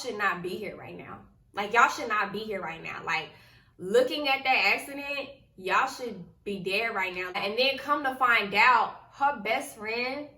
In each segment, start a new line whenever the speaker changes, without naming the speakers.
should not be here right now. Like, y'all should not be here right now. Like, looking at that accident, y'all should be dead right now. And then come to find out, her best friend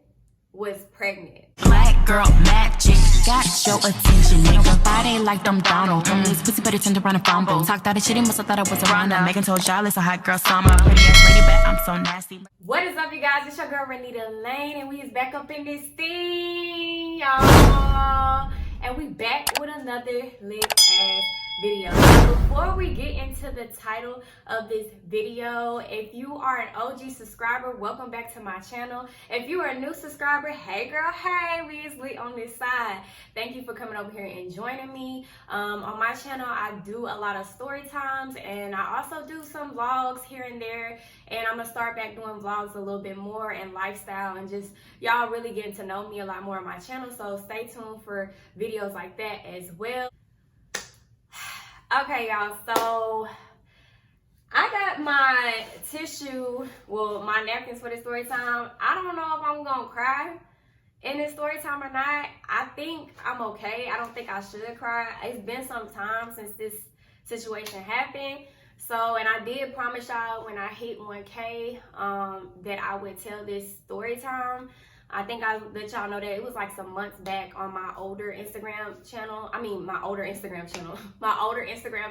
was pregnant.
Black girl magic, got your attention. Make your body like them Donald. Told me this pussy better tend to run a fumble. Talked all the shit, he must have thought I was around her. Megan told y'all it's a hot girl summer. Pretty ass lady, but I'm so nasty.
What is up, you guys? It's your girl Renita Lane, and we is back up in this thing, y'all. And we back with another lit ass video. Before we get into the title of this video, if you are an OG subscriber, welcome back to my channel. If you are a new subscriber, hey girl, hey, we is lit on this side. Thank you for coming over here and joining me. On my channel, I do a lot of story times, and I also do some vlogs here and there. And I'm gonna start back doing vlogs a little bit more and lifestyle and just y'all really getting to know me a lot more on my channel. So stay tuned for videos like that as well. Okay, y'all, so I got my tissue, well, my napkins for this story time. I don't know if I'm gonna cry in this story time or not. I think I'm okay. I don't think I should cry. It's been some time since this situation happened. So, and I did promise y'all when I hit 1K that I would tell this story time. I think I let y'all know that it was like some months back on my older Instagram channel. My older Instagram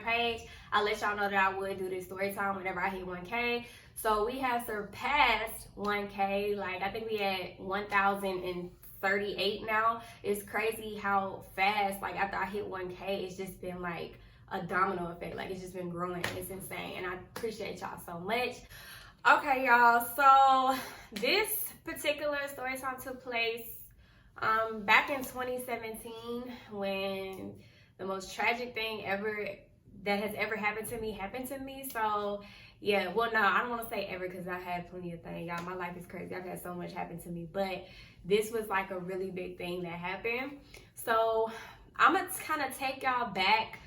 page. I let y'all know that I would do this story time whenever I hit 1K. So we have surpassed 1K. Like, I think we had 1,038 now. It's crazy how fast, like after I hit 1K, it's just been like a domino effect. Like, it's just been growing. It's insane. And I appreciate y'all so much. Okay, y'all. So this particular story time took place back in 2017 when the most tragic thing ever that has ever happened to me. So yeah, well, no, I don't want to say ever because I've had plenty of things, y'all. My life is crazy. I've had so much happen to me, but this was like a really big thing that happened. So I'm gonna kind of take y'all back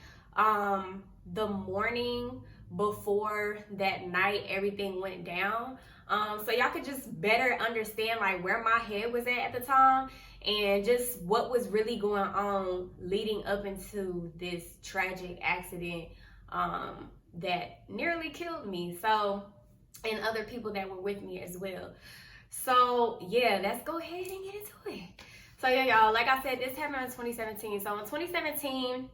the morning before that night everything went down, so y'all could just better understand like where my head was at the time and just what was really going on leading up into this tragic accident that nearly killed me, so, and other people that were with me as well. So yeah, let's go ahead and get into it. So yeah, y'all, like I said, this happened in 2017. So in 2017,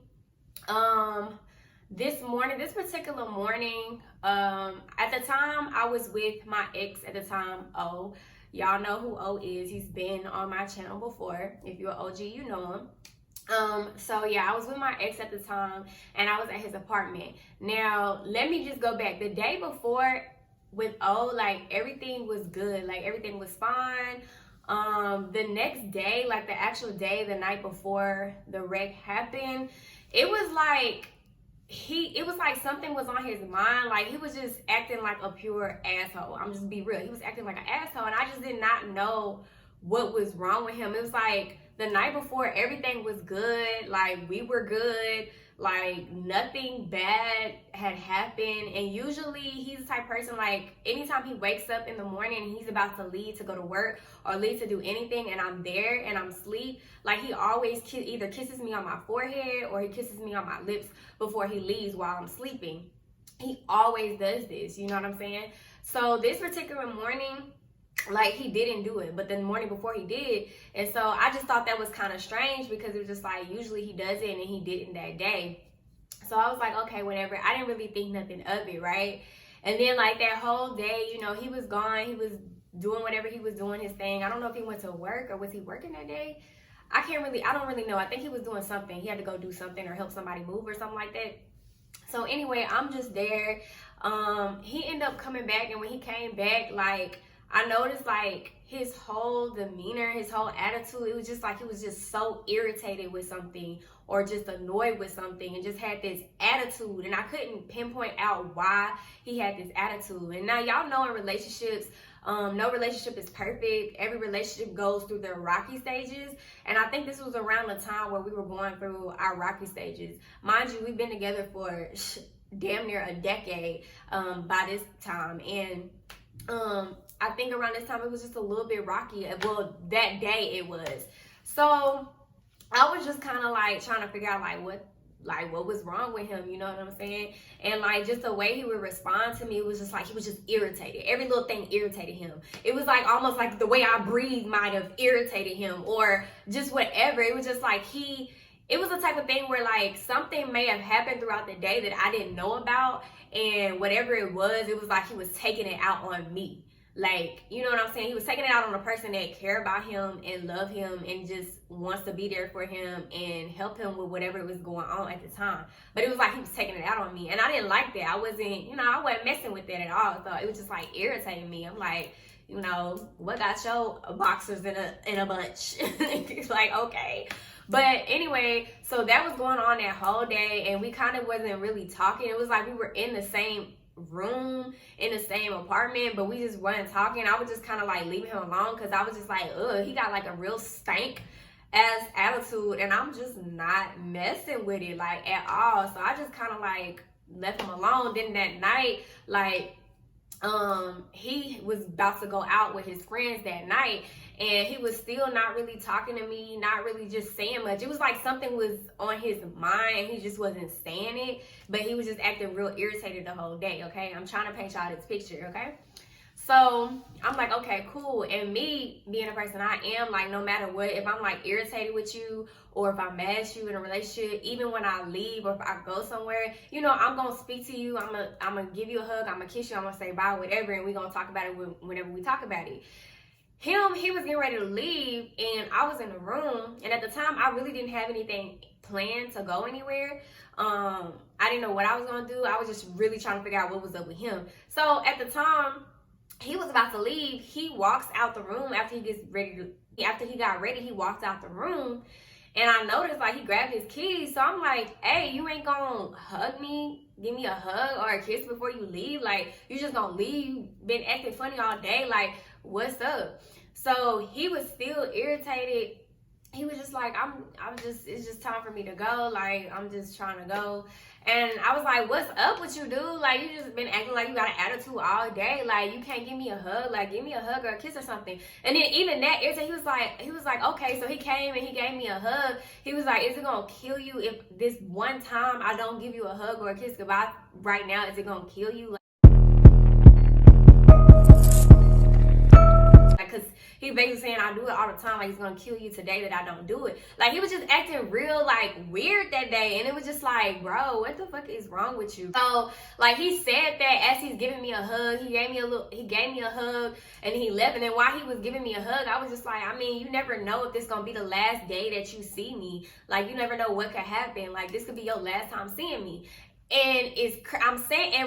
this particular morning, at the time I was with my ex at the time, O. Y'all know who O is. He's been on my channel before. If you're an OG, you know him. So yeah, I was with my ex at the time and I was at his apartment. Now, let me just go back. The day before with O, like everything was good. Like everything was fine. The next day, like the actual day, the night before the wreck happened, it was like something was on his mind. Like he was just acting like a pure asshole. I'm just be real. He was acting like an asshole and I just did not know what was wrong with him. It was like the night before everything was good. Like we were good. Like nothing bad had happened. And usually he's the type of person, like anytime he wakes up in the morning and he's about to leave to go to work or leave to do anything and I'm there and I'm asleep, like he always either kisses me on my forehead or he kisses me on my lips before he leaves while I'm sleeping. He always does this, you know what I'm saying? So this particular morning, like he didn't do it, but the morning before he did. And so I just thought that was kind of strange because it was just like usually he does it and he didn't that day. So I was like, okay, whatever. I didn't really think nothing of it, right? And then like that whole day, you know, he was gone. He was doing whatever he was doing, his thing. I don't know if he went to work or was he working that day? I don't really know. I think he was doing something. He had to go do something or help somebody move or something like that. So anyway, I'm just there. He ended up coming back, and when he came back, like I noticed like his whole demeanor, his whole attitude, it was just like he was just so irritated with something or just annoyed with something and just had this attitude, and I couldn't pinpoint out why he had this attitude. And now y'all know in relationships, no relationship is perfect. Every relationship goes through their rocky stages, and I think this was around the time where we were going through our rocky stages. Mind you, we've been together for damn near a decade by this time, and I think around this time it was just a little bit rocky. Well, that day it was. So I was just kind of like trying to figure out what was wrong with him, you know what I'm saying? And like just the way he would respond to me, it was just like he was just irritated. Every little thing irritated him. It was like almost like the way I breathe might have irritated him, or just whatever. It was just like it was the type of thing where like something may have happened throughout the day that I didn't know about, and whatever it was like he was taking it out on me. Like, you know what I'm saying? He was taking it out on a person that care about him and love him and just wants to be there for him and help him with whatever was going on at the time. But it was like he was taking it out on me. And I didn't like that. I wasn't messing with that at all. So it was just like irritating me. I'm like, you know, what got your boxers in a bunch? It's like, okay. But anyway, so that was going on that whole day, and we kind of wasn't really talking. It was like we were in the same room in the same apartment, but we just wasn't talking. I was just kind of like leaving him alone because I was just like, he got like a real stank ass attitude, and I'm just not messing with it like at all. So I just kind of like left him alone. Then that night, like he was about to go out with his friends that night, and he was still not really talking to me, not really just saying much. It was like something was on his mind. He just wasn't saying it, but he was just acting real irritated the whole day, okay? I'm trying to paint y'all this picture, okay? So I'm like, okay, cool. And me being a person I am, like, no matter what, if I'm like irritated with you or if I'm mad at you in a relationship, even when I leave or if I go somewhere, you know, I'm gonna speak to you. I'm gonna give you a hug. I'm gonna kiss you. I'm gonna say bye, whatever, and we're gonna talk about it whenever we talk about it. He was getting ready to leave, and I was in the room, and at the time I really didn't have anything planned to go anywhere. I didn't know what I was gonna do. I was just really trying to figure out what was up with him. So at the time he was about to leave, he walks out the room after he got ready, he walked out the room, and I noticed like he grabbed his keys. So I'm like, hey, you ain't gonna hug me, give me a hug or a kiss before you leave? Like, you just gonna leave? You been acting funny all day, like, what's up? So he was still irritated. He was just like, it's just time for me to go. Like, I'm just trying to go. And I was like, what's up with you, dude? Like, you just been acting like you got an attitude all day. Like, you can't give me a hug. Like, give me a hug or a kiss or something. And then even that irritated, he was like, okay. So he came and he gave me a hug. He was like, is it gonna kill you if this one time I don't give you a hug or a kiss goodbye right now? Is it gonna kill you? Because he basically saying I do it all the time, like he's gonna kill you today that I don't do it. Like, he was just acting real like weird that day, and it was just like, bro, what the fuck is wrong with you? So like, he said that as he's giving me a hug, he gave me a hug, and he left. And then while he was giving me a hug, I was just like, I mean, you never know if this gonna be the last day that you see me. Like, you never know what could happen. Like, this could be your last time seeing me. And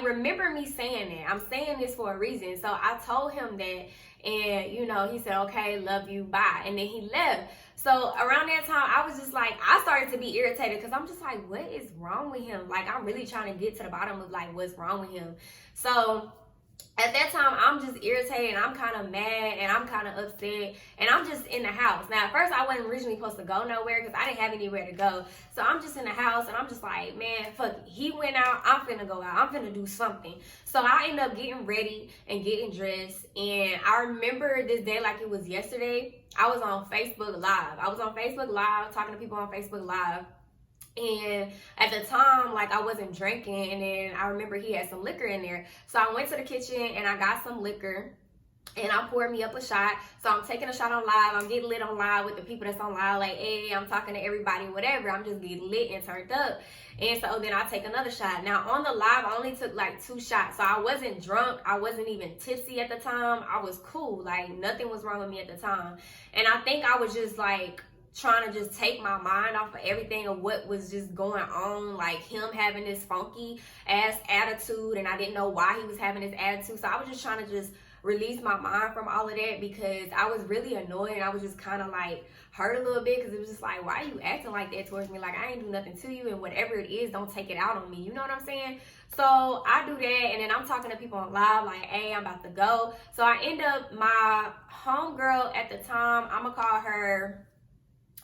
remember me saying that. I'm saying this for a reason. So I told him that, and you know, he said, okay, love you, bye. And then he left. So around that time, I was just like, I started to be irritated because I'm just like, what is wrong with him? Like, I'm really trying to get to the bottom of like what's wrong with him. So at that time, I'm just irritated, and I'm kind of mad, and I'm kind of upset, and I'm just in the house. Now, at first, I wasn't originally supposed to go nowhere because I didn't have anywhere to go. So I'm just in the house, and I'm just like, man, fuck it. He went out. I'm finna go out. I'm finna do something. So I end up getting ready and getting dressed, and I remember this day like it was yesterday. I was on Facebook Live. Talking to people on Facebook Live. And at the time, like, I wasn't drinking, and then I remember he had some liquor in there. So I went to the kitchen and I got some liquor, and I poured me up a shot. So I'm taking a shot on live. I'm getting lit on live with the people that's on live. Like, hey, I'm talking to everybody, whatever. I'm just getting lit and turned up. And so then I take another shot. Now on the live, I only took like 2 shots. So I wasn't drunk. I wasn't even tipsy at the time. I was cool. Like, nothing was wrong with me at the time. And I think I was just like trying to just take my mind off of everything of what was just going on, like him having this funky ass attitude, and I didn't know why he was having this attitude. So I was just trying to just release my mind from all of that because I was really annoyed, and I was just kind of like hurt a little bit because it was just like, why are you acting like that towards me? Like, I ain't do nothing to you, and whatever it is, don't take it out on me. You know what I'm saying? So I do that, and then I'm talking to people on live like, hey, I'm about to go. So I end up, my homegirl at the time, I'm gonna call her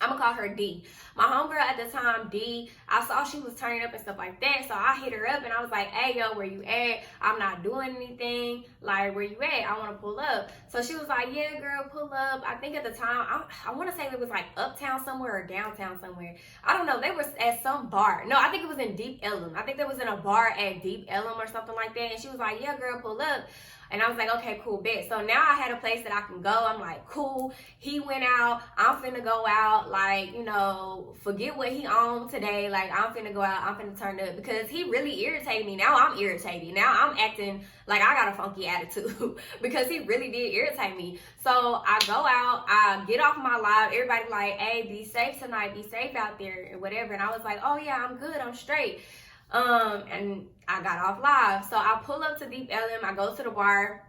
I'm gonna call her D. My homegirl at the time, D, I saw she was turning up and stuff like that. So I hit her up and I was like, hey, yo, where you at? I'm not doing anything. Like, where you at? I wanna pull up. So she was like, yeah, girl, pull up. I think at the time, I wanna say it was like uptown somewhere or downtown somewhere. I don't know. They were at some bar. No, I think it was in Deep Ellum. I think they was in a bar at Deep Ellum or something like that. And she was like, yeah, girl, pull up. And I was like, okay, cool, bet. So now I had a place that I can go. I'm like, cool. He went out. I'm finna go out. Like, you know, forget what he owned today. Like, I'm finna go out. I'm finna turn up. Because he really irritated me. Now I'm irritated. Now I'm acting like I got a funky attitude. Because he really did irritate me. So I go out. I get off my live. Everybody like, hey, be safe tonight. Be safe out there and whatever. And I was like, oh, yeah, I'm good. I'm straight. And I got off live. So I pull up to Deep Ellum. I go to the bar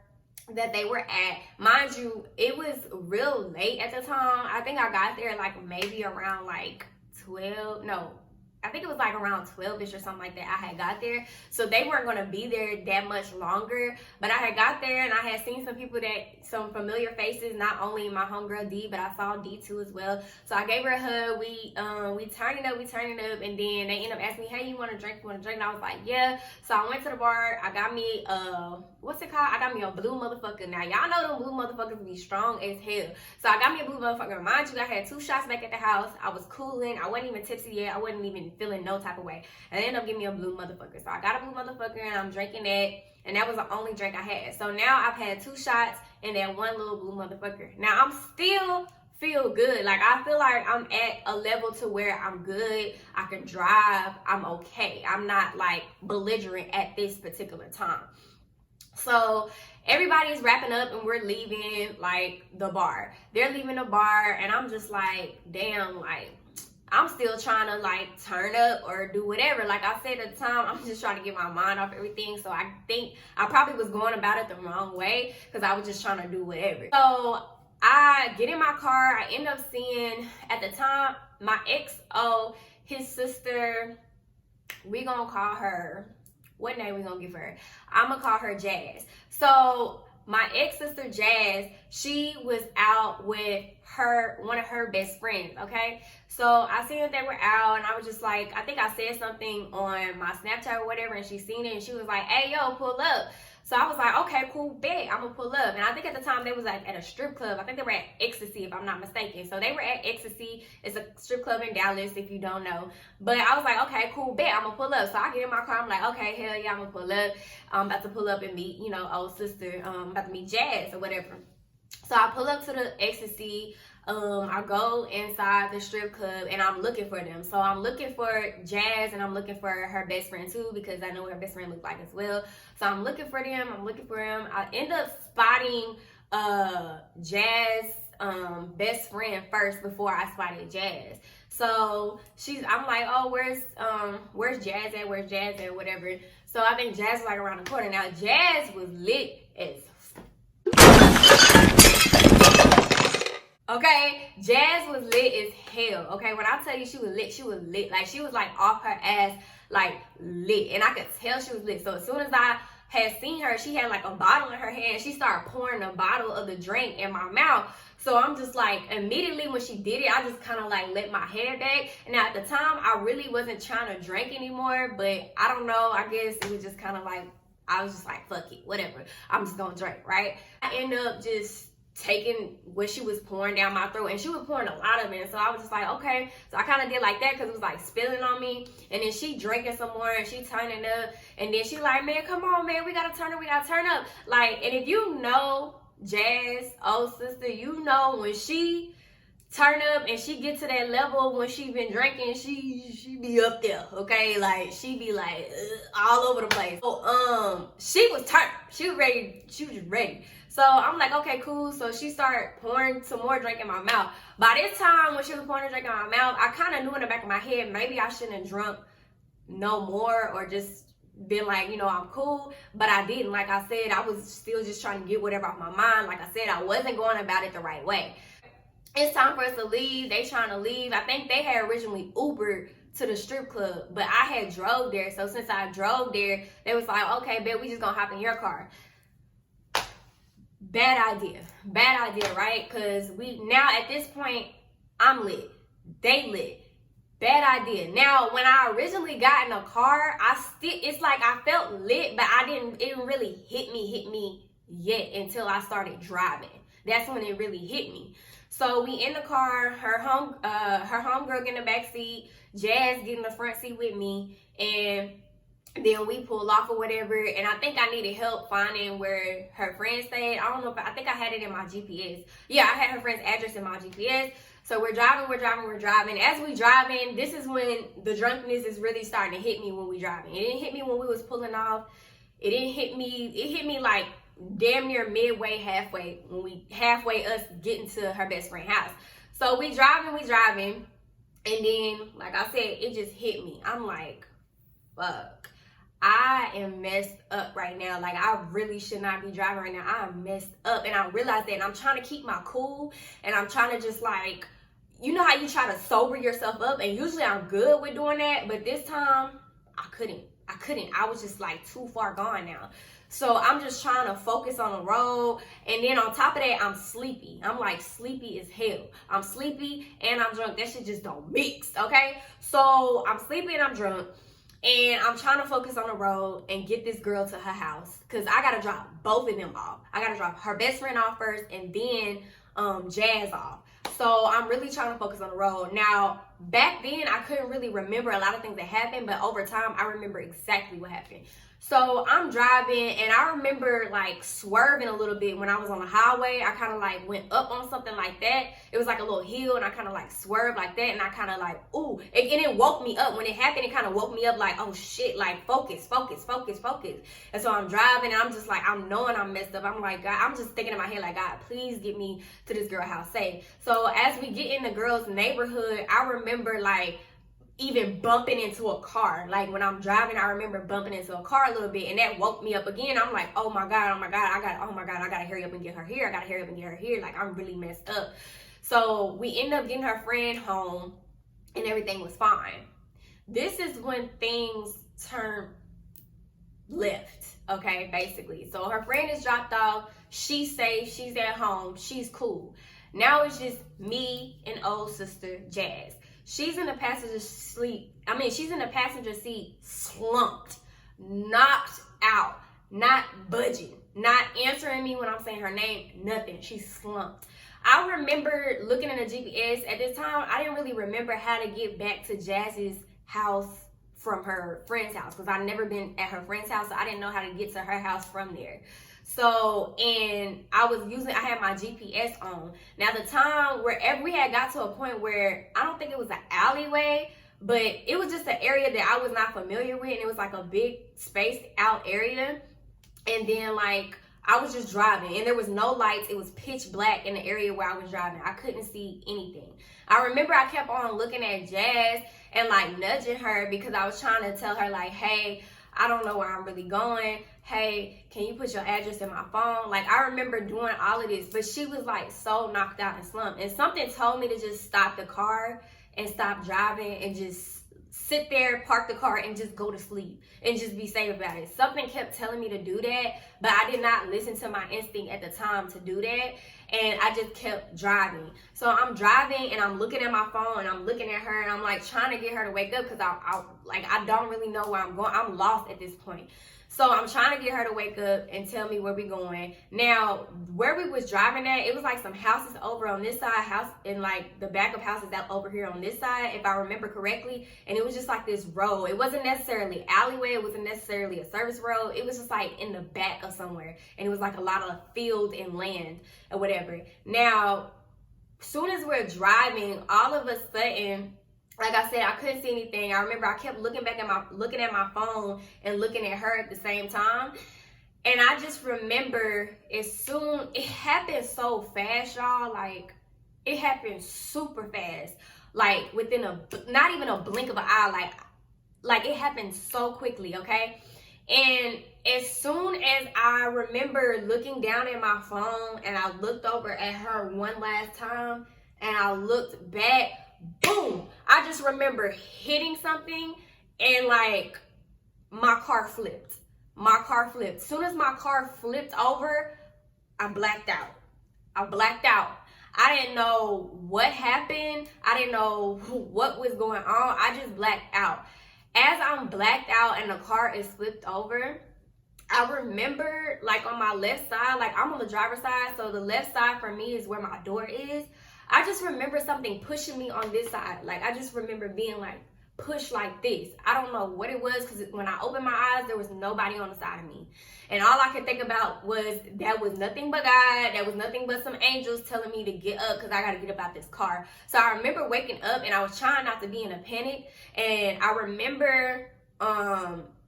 that they were at. Mind you, it was real late at the time. I think I got there like maybe around like 12. No, I think it was like around 12ish or something like that. I had got there. So they weren't going to be there that much longer. But I had got there and I had seen some people some familiar faces, not only my homegirl D, but I saw D too as well. So I gave her a hug. We turning up, and then they ended up asking me, hey, you want to drink? And I was like, yeah. So I went to the bar. I got me, what's it called? I got me a blue motherfucker. Now, y'all know them blue motherfuckers be strong as hell. So I got me a blue motherfucker. Mind you, I had 2 shots back at the house. I was cooling. I wasn't even tipsy yet. I wasn't even feeling no type of way. And they ended up giving me a blue motherfucker. So I got a blue motherfucker and I'm drinking that. And that was the only drink I had. So now I've had 2 shots and that one little blue motherfucker. Now I'm still feel good. Like I feel like I'm at a level to where I'm good. I can drive. I'm okay. I'm not like belligerent at this particular time. So everybody's wrapping up and we're leaving like the bar. They're leaving the bar and I'm just like, damn, like I'm still trying to like turn up or do whatever. Like I said at the time, I'm just trying to get my mind off everything. So I think I probably was going about it the wrong way because I was just trying to do whatever. So I get in my car. I end up seeing at the time my XO, his sister, we gonna call her, what name we gonna give her? I'm gonna call her Jazz. So my ex-sister Jazz, she was out with one of her best friends, okay? So I seen that they were out and I was just like, I think I said something on my Snapchat or whatever and she seen it and she was like, hey, yo, pull up. So I was like, okay, cool, bet, I'm gonna pull up. And I think at the time they was like at a strip club. I think they were at Ecstasy, if I'm not mistaken. So they were at Ecstasy. It's a strip club in Dallas, if you don't know. But I was like, okay, cool, bet, I'm gonna pull up. So I get in my car, I'm like, okay, hell yeah, I'm gonna pull up. I'm about to pull up and meet, old sister, about to meet Jazz or whatever. So I pull up to the Ecstasy. I go inside the strip club and I'm looking for them. So I'm looking for Jazz and I'm looking for her best friend too because I know what her best friend looked like as well. So I'm looking for them. I end up spotting Jazz best friend first before I spotted Jazz. So I'm like, oh, where's Jazz at? Where's Jazz at? Whatever. So I think Jazz was like around the corner. Now Jazz was lit as okay, Jazz was lit as hell. Okay, when I tell you she was lit, she was lit. Like she was like off her ass, like lit. And I could tell she was lit. So as soon as I had seen her, she had like a bottle in her hand. She started pouring a bottle of the drink in my mouth. So I'm just like, immediately when she did it, I just kind of like let my head back. And at the time, I really wasn't trying to drink anymore. But I don't know, I guess it was just kind of like, I was just like, fuck it, whatever. I'm just gonna drink, right? I end up just taking what she was pouring down my throat, and she was pouring a lot of it. So I was just like, okay. So I kind of did like that because it was like spilling on me. And then she drinking some more and she turning up. And then she like, man, come on, man, we gotta turn up. Like, and if you know Jazz, old sister, you know when she turn up and she get to that level when she been drinking, she be up there, okay? Like she be like all over the place. So she was turned. She was ready. She was ready. So I'm like, okay, cool. So she started pouring some more drink in my mouth. By this time, when she was pouring the drink in my mouth, I kind of knew in the back of my head, maybe I shouldn't have drunk no more or just been like, I'm cool. But I didn't. Like I said, I was still just trying to get whatever off my mind. Like I said, I wasn't going about it the right way. It's time for us to leave. They trying to leave. I think they had originally Ubered to the strip club, but I had drove there. So since I drove there, they was like, okay, babe, we just gonna hop in your car. Bad idea, right? Because now at this point, I'm lit. They lit. Bad idea. Now, when I originally got in the car, it's like I felt lit, but it didn't really hit me yet until I started driving. That's when it really hit me. So we in the car, her homegirl get in the back seat, Jazz get in the front seat with me, and then we pull off or whatever. And I think I needed help finding where her friend stayed. I don't know I think I had it in my GPS. Yeah, I had her friend's address in my GPS. So we're driving. As we driving, this is when the drunkenness is really starting to hit me when we driving. It didn't hit me when we was pulling off. It hit me like damn near midway, halfway us getting to her best friend's house. So we driving, and then, like I said, it just hit me. I'm like, fuck. I am messed up right now. Like, I really should not be driving right now. I am messed up. And I realized that, and I'm trying to keep my cool, and I'm trying to just, like, you know how you try to sober yourself up, and usually I'm good with doing that, but this time, I couldn't. I was just, like, too far gone now. So I'm just trying to focus on the road, and then on top of that, I'm sleepy. I'm, like, sleepy as hell. I'm sleepy, and I'm drunk. That shit just don't mix, okay? So I'm sleepy and I'm drunk. And I'm trying to focus on the road and get this girl to her house, because I got to drop both of them off. I got to drop her best friend off first, and then Jazz off. So I'm really trying to focus on the road. Now, back then, I couldn't really remember a lot of things that happened, but over time, I remember exactly what happened. So I'm driving, and I remember, like, swerving a little bit when I was on the highway. I kind of, like, went up on something like that. It was, like, a little hill, and I kind of, like, swerved like that, and I kind of, like, ooh. And it woke me up. When it happened, it kind of woke me up, like, oh, shit, like, focus. And so I'm driving, and I'm just, like, I'm knowing I'm messed up. I'm like, God, I'm just thinking in my head, like, God, please get me to this girl house safe. So as we get in the girl's neighborhood, I remember, like, even bumping into a car. Like, when I'm driving, I remember bumping into a car a little bit, and that woke me up again. I'm like, oh my God, I gotta hurry up and get her here. Like, I'm really messed up. So we end up getting her friend home, and everything was fine. This is when things turn left, okay, basically. So her friend is dropped off, she's safe, she's at home, she's cool. Now it's just me and old sister Jazz. She's in the passenger seat, slumped, knocked out, not budging, not answering me when I'm saying her name, nothing. She's slumped. I remember looking at the GPS. At this time, I didn't really remember how to get back to Jazz's house from her friend's house, because I'd never been at her friend's house, so I didn't know how to get to her house from there. So, and I had my GPS on. Now, the time wherever we had got to a point where I don't think it was an alleyway, but it was just an area that I was not familiar with, and it was like a big spaced out area. And then, like, I was just driving, and there was no lights. It was pitch black in the area where I was driving. I couldn't see anything. I remember I kept on looking at Jazz and, like, nudging her, because I was trying to tell her, like, hey, I don't know where I'm really going. Hey, can you put your address in my phone? Like, I remember doing all of this, but she was, like, so knocked out and slumped. And something told me to just stop the car and stop driving and just sit there, park the car, and just go to sleep and just be safe about it. Something kept telling me to do that, but I did not listen to my instinct at the time to do that. And I just kept driving. So I'm driving, and I'm looking at my phone, and I'm looking at her, and I'm, like, trying to get her to wake up, because I don't really know where I'm going. I'm lost at this point. So I'm trying to get her to wake up and tell me where we're going. Now, where we was driving at, it was like some houses over on this side, and like the back of houses that over here on this side, if I remember correctly. And it was just like this road. It wasn't necessarily alleyway. It wasn't necessarily a service road. It was just like in the back of somewhere. And it was like a lot of field and land or whatever. Now, soon as we're driving, all of a sudden, like I said, I couldn't see anything. I remember I kept looking at my phone and looking at her at the same time. And I just remember it happened so fast, y'all. Like, it happened super fast. Like, within not even a blink of an eye. Like it happened so quickly, okay? And as soon as I remember looking down at my phone, and I looked over at her one last time, and I looked back, boom, I just remember hitting something, and like my car flipped. As soon as my car flipped over, I blacked out. I didn't know what happened. I didn't know what was going on. I just blacked out. As I'm blacked out and the car is flipped over, I remember, like, on my left side, like, I'm on the driver's side, so the left side for me is where my door is. I just remember something pushing me on this side. Like, I just remember being, like, pushed like this. I don't know what it was, because when I opened my eyes, there was nobody on the side of me. And all I could think about was that was nothing but God. That was nothing but some angels telling me to get up, because I got to get up out this car. So I remember waking up, and I was trying not to be in a panic. And I remember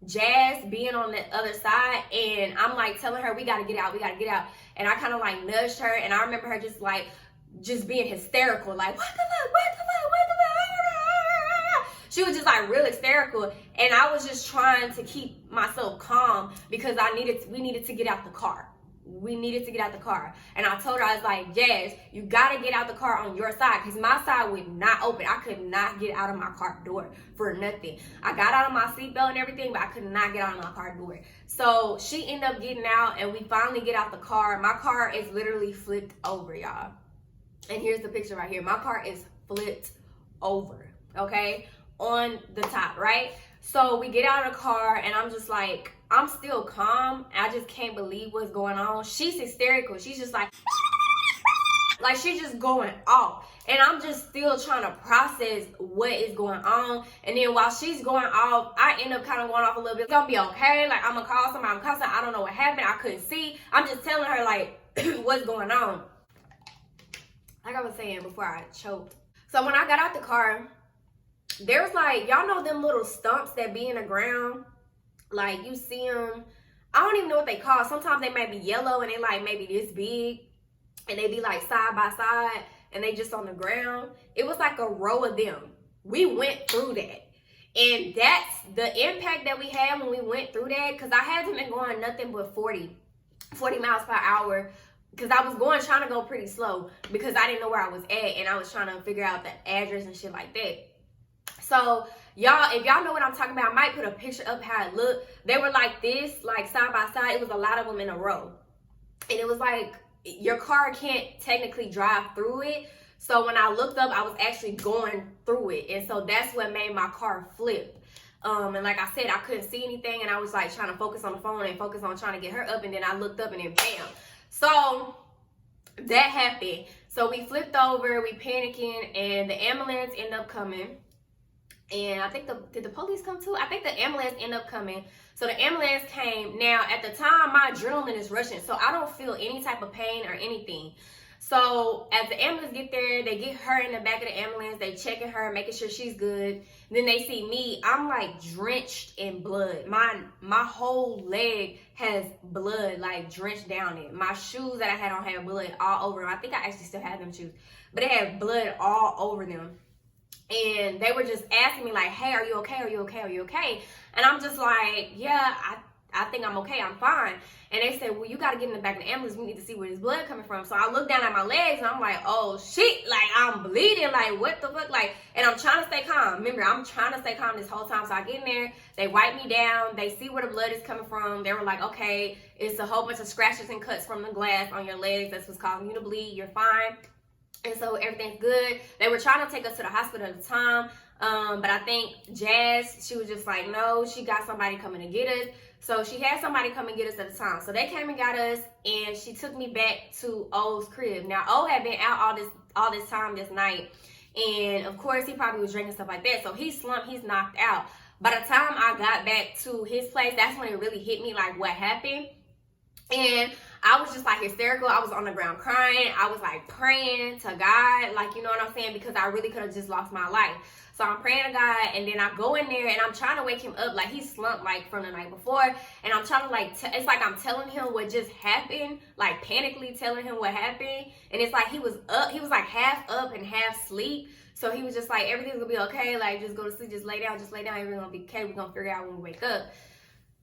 Jazz being on the other side, and I'm like telling her, we got to get out, we got to get out. And I kind of like nudged her, and I remember her just being hysterical, like, what the fuck, what the fuck, what the fuck. She was just like real hysterical, and I was just trying to keep myself calm, because we needed to get out the car. We needed to get out the car. And I told her, I was like, Jazz, you gotta get out the car on your side, because my side would not open. I could not get out of my car door for nothing. I got out of my seatbelt and everything, but I could not get out of my car door. So she ended up getting out, and we finally get out the car. My car is literally flipped over, y'all. And here's the picture right here. My car is flipped over, okay, on the top, right? So we get out of the car, and I'm just like, I'm still calm. I just can't believe what's going on. She's hysterical. She's just like she's just going off. And I'm just still trying to process what is going on. And then while she's going off, I end up kind of going off a little bit. It's gonna be okay. Like, I'm gonna call somebody. I don't know what happened. I couldn't see. I'm just telling her, like, what's going on. Like I was saying before I choked. So when I got out the car, there's like, y'all know them little stumps that be in the ground? Like, you see them, I don't even know what they call. Sometimes they might be yellow, and they like maybe this big, and they be like side by side, and they just on the ground. It was like a row of them. We went through that. And that's the impact that we had when we went through that, because I hadn't been going nothing but 40 miles per hour, because I was trying to go pretty slow, because I didn't know where I was at, and I was trying to figure out the address and shit like that. So y'all, if y'all know what I'm talking about, I might put a picture up how it looked. They were like this, like side by side. It was a lot of them in a row. And it was like, your car can't technically drive through it. So when I looked up, I was actually going through it. And so that's what made my car flip. And like I said, I couldn't see anything, and I was like trying to focus on the phone and focus on trying to get her up, and then I looked up, and then bam. So that happened. So we flipped over, we panicking, and the ambulance ended up coming. And I think did the police come too? I think the ambulance ended up coming. So the ambulance came. Now, at the time, my adrenaline is rushing, so I don't feel any type of pain or anything. So as the ambulance get there, they get her in the back of the ambulance. They checking her, making sure she's good. Then they see me. I'm like drenched in blood. My whole leg has blood like drenched down it. My shoes that I had on had blood all over them. I think I actually still have them shoes, but it had blood all over them. And they were just asking me like, hey, are you okay? Are you okay? Are you okay? And I'm just like, yeah, I think I'm okay. I'm fine. And they said, well, you got to get in the back of the ambulance. We need to see where this blood coming from. So I look down at my legs, and I'm like, oh, shit. Like, I'm bleeding. Like, what the fuck? Like, and I'm trying to stay calm. Remember, I'm trying to stay calm this whole time. So I get in there. They wipe me down. They see where the blood is coming from. They were like, okay, it's a whole bunch of scratches and cuts from the glass on your legs. That's what's causing you to bleed. You're fine. And so everything's good. They were trying to take us to the hospital at the time. But I think Jazz, she was just like, no, she got somebody coming to get us. So she had somebody come and get us at the time. So they came and got us, and she took me back to O's crib. Now, O had been out all this time this night. And of course, he probably was drinking stuff like that. So he's slumped, he's knocked out. By the time I got back to his place, that's when it really hit me, like, what happened. And I was just like hysterical. I was on the ground crying. I was like praying to God, like, you know what I'm saying? Because I really could have just lost my life. So I'm praying to God, and then I go in there, and I'm trying to wake him up. Like, he's slumped like from the night before, and I'm trying to like, it's like I'm telling him what just happened, like panically telling him what happened. And it's like he was up, he was like half up and half asleep. So he was just like, everything's gonna be okay. Like, just go to sleep, just lay down, everything's gonna be okay. We're gonna figure it out when we wake up.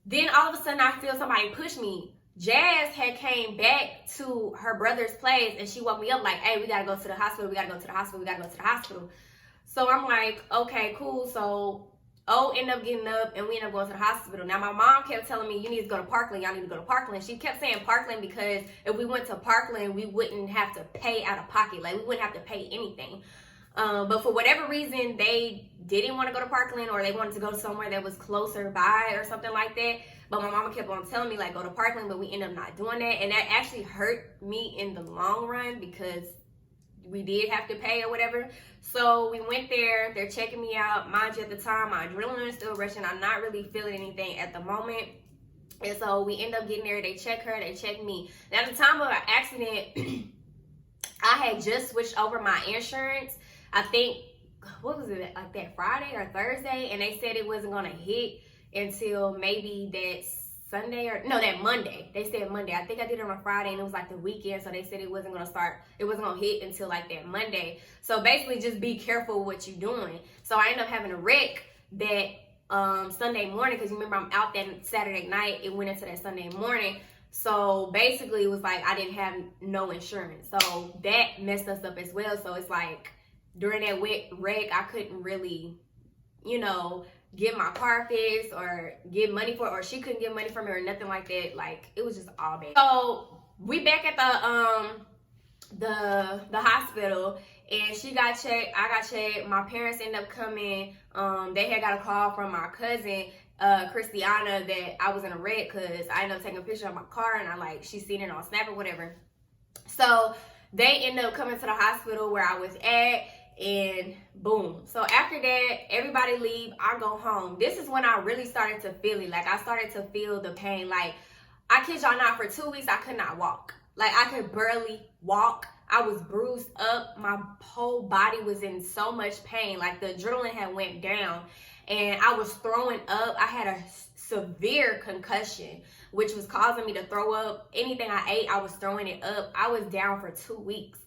Then all of a sudden I feel somebody push me. Jazz had came back to her brother's place, and she woke me up like, hey, we gotta go to the hospital, we gotta go to the hospital, we gotta go to the hospital. So I'm like, okay, cool. So O ended up getting up and we ended up going to the hospital. Now my mom kept telling me, you need to go to Parkland, y'all need to go to Parkland. She kept saying Parkland because if we went to Parkland, we wouldn't have to pay out of pocket. Like we wouldn't have to pay anything. But for whatever reason, they didn't want to go to Parkland, or they wanted to go somewhere that was closer by or something like that. But my mama kept on telling me like go to Parkland, but we ended up not doing that. And that actually hurt me in the long run because we did have to pay or whatever. So we went there, they're checking me out. Mind you, at the time, my adrenaline is still rushing. I'm not really feeling anything at the moment. And so we end up getting there, they check her, they check me. Now at the time of our accident, I had just switched over my insurance. I think, what was it, like that Friday or Thursday? And they said it wasn't gonna hit until maybe that Sunday or no, that Monday. They said Monday. I think I did it on a Friday and it was like the weekend, so they said it wasn't gonna hit until like that Monday. So basically just be careful what you're doing. So I ended up having a wreck that Sunday morning, because you remember I'm out that Saturday night, it went into that Sunday morning. So basically it was like I didn't have no insurance. So that messed us up as well. So it's like during that wreck I couldn't really, you know, get my car fixed or get money for it, or she couldn't get money from me or nothing like that. Like it was just all bad. So we back at the hospital, and she got checked, I got checked, my parents ended up coming. They had got a call from my cousin Christiana that I was in a wreck, because I ended up taking a picture of my car and she seen it on Snap or whatever. So they ended up coming to the hospital where I was at, and boom. So after that, everybody leave, I go home. This is when I really started to feel it. Like I started to feel the pain. Like I kid y'all not, for 2 weeks I could not walk. Like I could barely walk. I was bruised up. My whole body was in so much pain. Like the adrenaline had went down and I was throwing up. I had a severe concussion, which was causing me to throw up. Anything I ate, I was throwing it up. I was down for 2 weeks.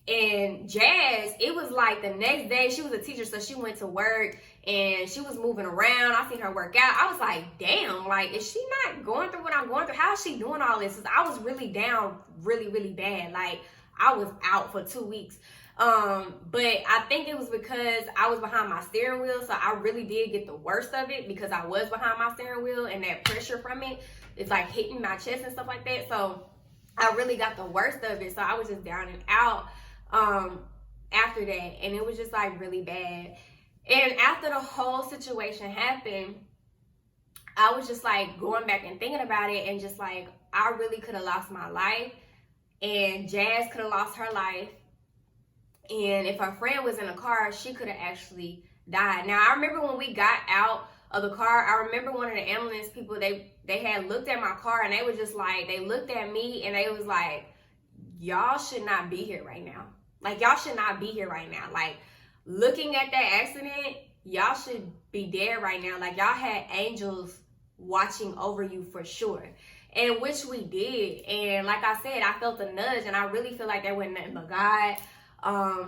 And Jazz, it was like the next day, she was a teacher, so she went to work and she was moving around. I seen her work out. I was like, damn, like, is she not going through what I'm going through? How is she doing all this? 'Cause I was really down really, really bad. Like, I was out for 2 weeks. But I think it was because I was behind my steering wheel, so I really did get the worst of it because I was behind my steering wheel, and that pressure from it is like hitting my chest and stuff like that. So I really got the worst of it. So I was just down and out after that, and it was just like really bad. And after the whole situation happened, I was just like going back and thinking about it, and just like I really could have lost my life, and Jazz could have lost her life, and if her friend was in the car, she could have actually died. Now I remember when we got out of the car, I remember one of the ambulance people, they had looked at my car, and they was just like, they looked at me and they was like, y'all should not be here right now. Like, y'all should not be here right now. Like, looking at that accident, y'all should be dead right now. Like, y'all had angels watching over you for sure. And which we did. And like I said, I felt a nudge, and I really feel like that wasn't nothing but God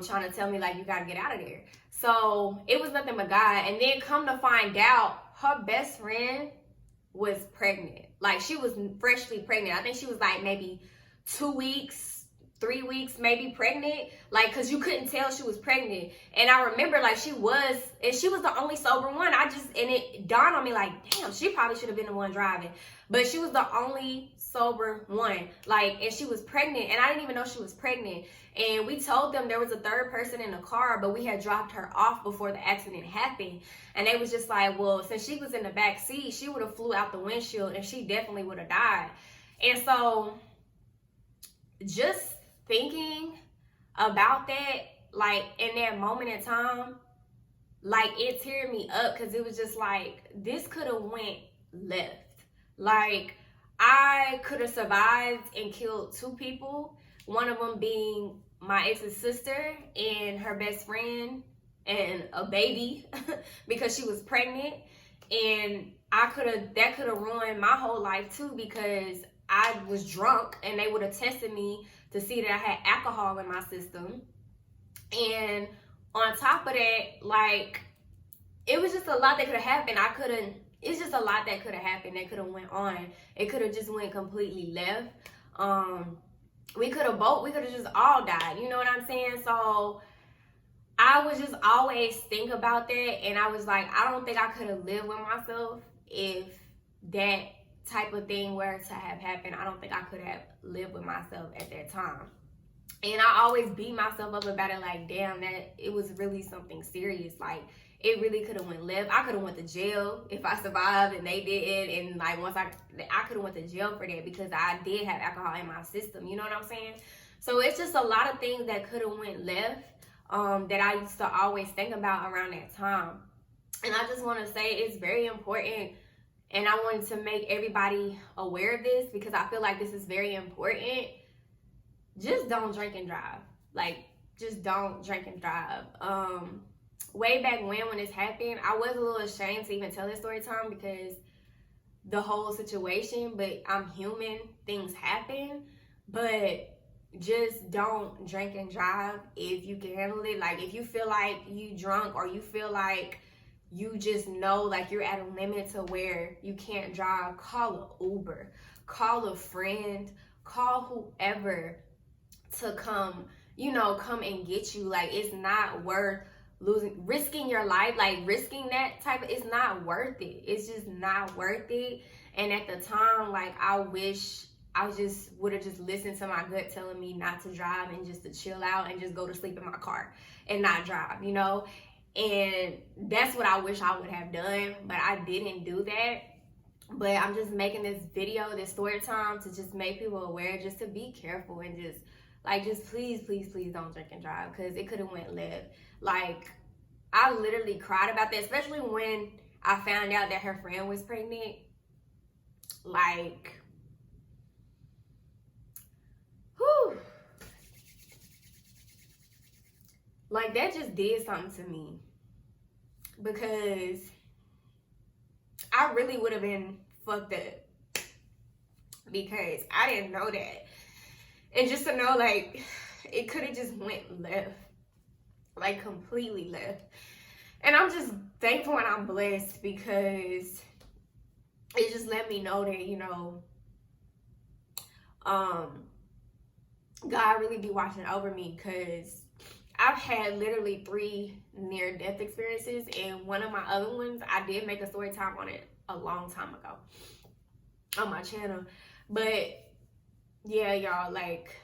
trying to tell me, like, you got to get out of there. So it was nothing but God. And then come to find out, her best friend was pregnant. Like, she was freshly pregnant. I think she was like maybe 2 weeks, 3 weeks, maybe pregnant, like, cause you couldn't tell she was pregnant. And I remember, like, she was the only sober one. And it dawned on me, like, damn, she probably should have been the one driving, but she was the only sober one. Like, and she was pregnant, and I didn't even know she was pregnant. And we told them there was a third person in the car, but we had dropped her off before the accident happened. And they was just like, well, since she was in the back seat, she would have flew out the windshield, and she definitely would have died. And so just thinking about that, like, in that moment in time, like, it teared me up, because it was just like, this could have went left. Like, I could have survived and killed 2 people, one of them being my ex's sister and her best friend and a baby because she was pregnant. And that could have ruined my whole life too, because I was drunk and they would have tested me to see that I had alcohol in my system. And on top of that, like, it was just a lot that could have happened. It's just a lot that could have happened that could have went on. It could have just went completely left. We could have just all died, you know what I'm saying? So I would just always think about that, and I was like, I don't think I could have lived with myself if that type of thing were to have happened. I don't think I could have lived with myself at that time. And I always beat myself up about it, like, damn, that it was really something serious. Like, it really could have went left. I could have went to jail if I survived and they did. And like, once I could have went to jail for that because I did have alcohol in my system. You know what I'm saying? So it's just a lot of things that could have went left that I used to always think about around that time. And I just want to say it's very important, and I wanted to make everybody aware of this because I feel like this is very important. Just don't drink and drive. Like, just don't drink and drive. Way back when this happened, I was a little ashamed to even tell this story time because the whole situation, but I'm human, things happen. But just don't drink and drive if you can handle it. Like, if you feel like you drunk or you feel like you just know like you're at a limit to where you can't drive, call an Uber, call a friend, call whoever to come and get you. Like, it's not worth risking your life, like risking that type of, it's not worth it. It's just not worth it. And at the time, like, I wish I just would have just listened to my gut telling me not to drive and just to chill out and just go to sleep in my car and not drive, you know? And that's what I wish I would have done, but I didn't do that. But I'm just making this video, this story time, to just make people aware, just to be careful and just please, please, please don't drink and drive, because it could have went left. Like, I literally cried about that, especially when I found out that her friend was pregnant. Like, whew. Like, that just did something to me, because I really would have been fucked up because I didn't know that. And just to know, like, it could have just went left, like completely left. And I'm just thankful and I'm blessed because it just let me know that, you know, God really be watching over me, because I've had literally 3 near-death experiences, and one of my other ones, I did make a story time on it a long time ago on my channel. But yeah, y'all, like,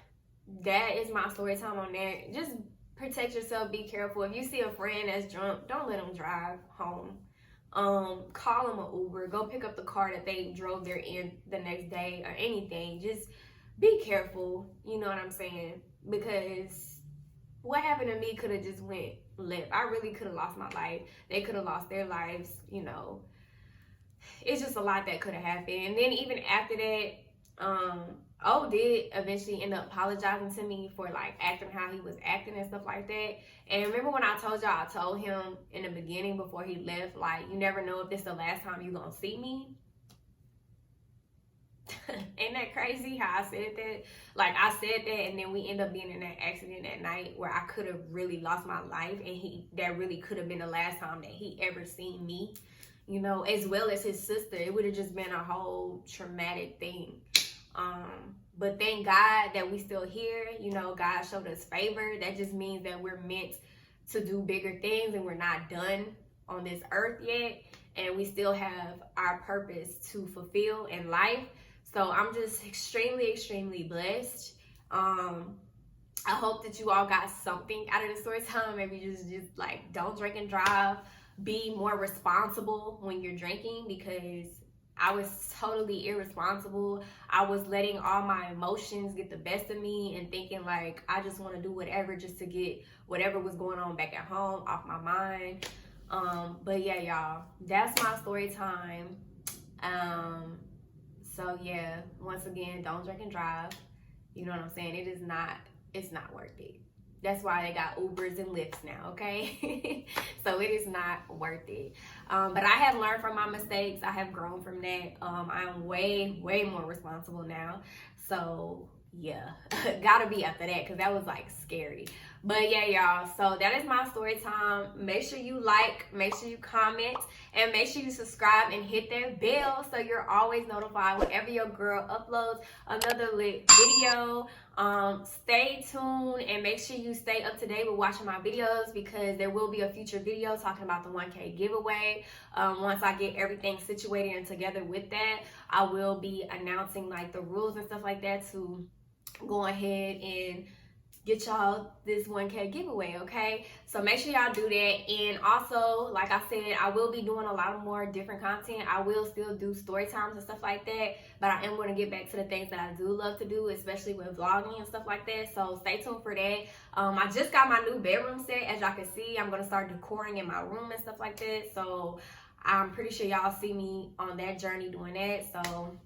that is my story time on that. Just protect yourself, be careful. If you see a friend that's drunk, don't let them drive home. Call them an Uber, go pick up the car that they drove there in the next day or anything. Just be careful, you know what I'm saying? Because what happened to me could have just went left. I really could have lost my life. They could have lost their lives, you know. It's just a lot that could have happened. And then even after that, O did eventually end up apologizing to me for, like, acting how he was acting and stuff like that. And remember when I told y'all, I told him in the beginning before he left, like, you never know if this is the last time you're gonna see me? Ain't that crazy how I said that? Like, I said that, and then we end up being in that accident that night where I could have really lost my life, and that really could have been the last time that he ever seen me, you know, as well as his sister. It would have just been a whole traumatic thing. But thank God that we still here. You know, God showed us favor. That just means that we're meant to do bigger things, and we're not done on this earth yet, and we still have our purpose to fulfill in life. So I'm just extremely, extremely blessed. I hope that you all got something out of the story time. Maybe just like, don't drink and drive. Be more responsible when you're drinking, because I was totally irresponsible. I was letting all my emotions get the best of me and thinking like I just want to do whatever just to get whatever was going on back at home off my mind. But yeah, y'all, that's my story time. So yeah, once again, don't drink and drive. You know what I'm saying? It's not worth it. That's why they got Ubers and Lyfts now, okay? So it is not worth it. But I have learned from my mistakes. I have grown from that. I am way, way more responsible now. So yeah, gotta be after that, because that was like scary. But yeah, y'all, so that is my story time. Make sure you like, make sure you comment, and make sure you subscribe and hit that bell so you're always notified whenever your girl uploads another lit video. Stay tuned and make sure you stay up to date with watching my videos, because there will be a future video talking about the 1K giveaway. Once I get everything situated and together with that, I will be announcing like the rules and stuff like that to go ahead and get y'all this 1K giveaway, okay? So make sure y'all do that. And also, like I said, I will be doing a lot of more different content. I will still do story times and stuff like that, but I am going to get back to the things that I do love to do, especially with vlogging and stuff like that. So stay tuned for that. I just got my new bedroom set. As y'all can see, I'm going to start decoring in my room and stuff like that. So I'm pretty sure y'all see me on that journey doing that. So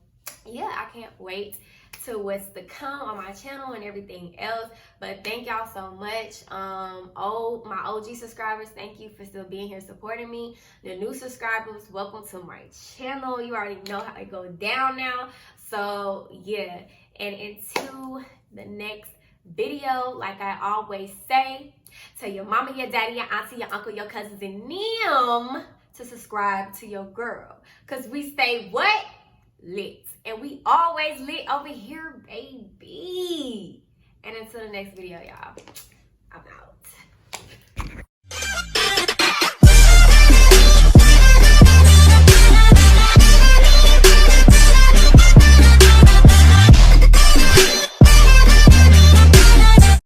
yeah, I can't wait to what's to come on my channel and everything else. But thank y'all so much. My OG subscribers, thank you for still being here supporting me. The new subscribers, welcome to my channel. You already know how it goes down now. So yeah, and into the next video, like I always say, tell your mama, your daddy, your auntie, your uncle, your cousins, and them to subscribe to your girl, because we stay what? Lit. And we always lit over here, baby. And until the next video, y'all, I'm out.